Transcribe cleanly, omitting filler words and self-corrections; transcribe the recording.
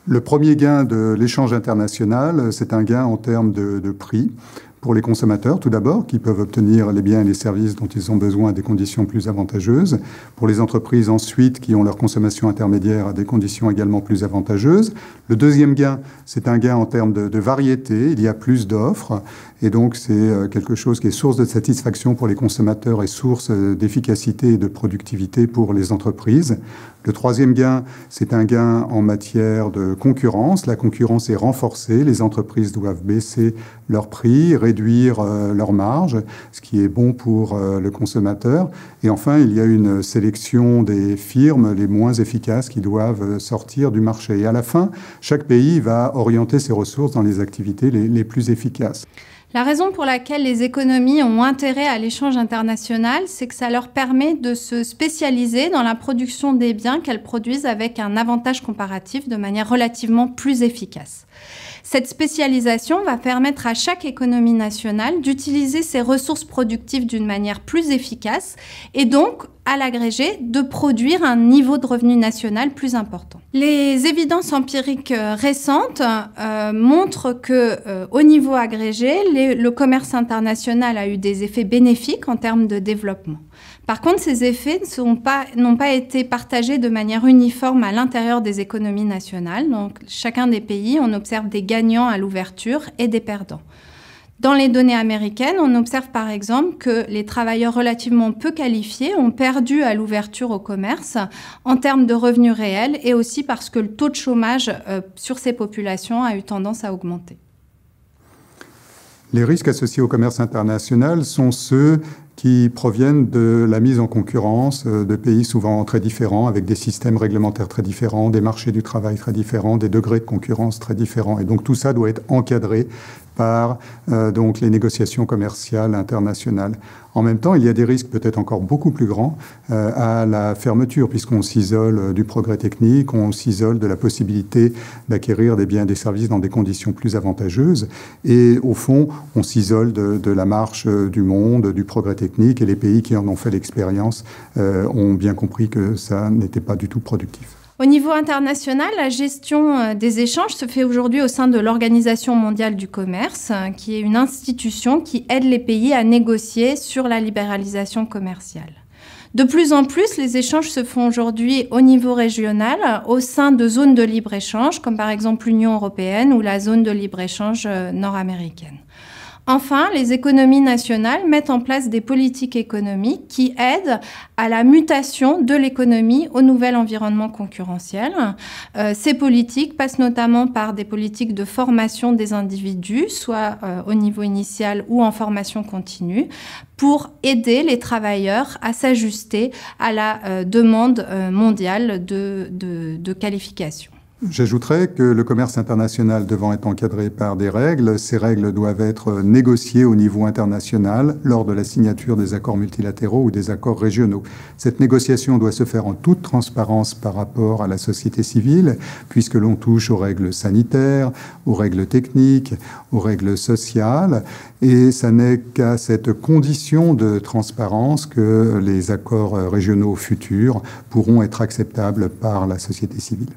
Le premier gain de l'échange international, c'est un gain en termes de prix. Pour les consommateurs, tout d'abord, qui peuvent obtenir les biens et les services dont ils ont besoin à des conditions plus avantageuses. Pour les entreprises, ensuite, qui ont leur consommation intermédiaire à des conditions également plus avantageuses. Le deuxième gain, c'est un gain en termes de variété. Il y a plus d'offres. Et donc, c'est quelque chose qui est source de satisfaction pour les consommateurs et source d'efficacité et de productivité pour les entreprises. Le troisième gain, c'est un gain en matière de concurrence. La concurrence est renforcée. Les entreprises doivent baisser leurs prix, réduire leurs marges, ce qui est bon pour le consommateur. Et enfin, il y a une sélection des firmes les moins efficaces qui doivent sortir du marché. Et à la fin, chaque pays va orienter ses ressources dans les activités les plus efficaces. La raison pour laquelle les économies ont intérêt à l'échange international, c'est que ça leur permet de se spécialiser dans la production des biens qu'elles produisent avec un avantage comparatif de manière relativement plus efficace. Cette spécialisation va permettre à chaque économie nationale d'utiliser ses ressources productives d'une manière plus efficace et donc, à l'agrégé, de produire un niveau de revenu national plus important. Les évidences empiriques récentes montrent que, au niveau agrégé, le commerce international a eu des effets bénéfiques en termes de développement. Par contre, ces effets n'ont pas été partagés de manière uniforme à l'intérieur des économies nationales. Donc, chacun des pays, on observe des gagnants à l'ouverture et des perdants. Dans les données américaines, on observe par exemple que les travailleurs relativement peu qualifiés ont perdu à l'ouverture au commerce en termes de revenus réels et aussi parce que le taux de chômage sur ces populations a eu tendance à augmenter. Les risques associés au commerce international sont ceux qui proviennent de la mise en concurrence de pays souvent très différents, avec des systèmes réglementaires très différents, des marchés du travail très différents, des degrés de concurrence très différents. Et donc tout ça doit être encadré par donc les négociations commerciales internationales. En même temps, il y a des risques peut-être encore beaucoup plus grands à la fermeture, puisqu'on s'isole du progrès technique, on s'isole de la possibilité d'acquérir des biens et des services dans des conditions plus avantageuses. Et au fond, on s'isole de la marche du monde, du progrès technique, et les pays qui en ont fait l'expérience ont bien compris que ça n'était pas du tout productif. Au niveau international, la gestion des échanges se fait aujourd'hui au sein de l'Organisation mondiale du commerce, qui est une institution qui aide les pays à négocier sur la libéralisation commerciale. De plus en plus, les échanges se font aujourd'hui au niveau régional, au sein de zones de libre-échange, comme par exemple l'Union européenne ou la zone de libre-échange nord-américaine. Enfin, les économies nationales mettent en place des politiques économiques qui aident à la mutation de l'économie au nouvel environnement concurrentiel. Ces politiques passent notamment par des politiques de formation des individus, soit au niveau initial ou en formation continue, pour aider les travailleurs à s'ajuster à la demande mondiale de qualification. J'ajouterais que le commerce international devant être encadré par des règles, ces règles doivent être négociées au niveau international lors de la signature des accords multilatéraux ou des accords régionaux. Cette négociation doit se faire en toute transparence par rapport à la société civile, puisque l'on touche aux règles sanitaires, aux règles techniques, aux règles sociales, et ça n'est qu'à cette condition de transparence que les accords régionaux futurs pourront être acceptables par la société civile.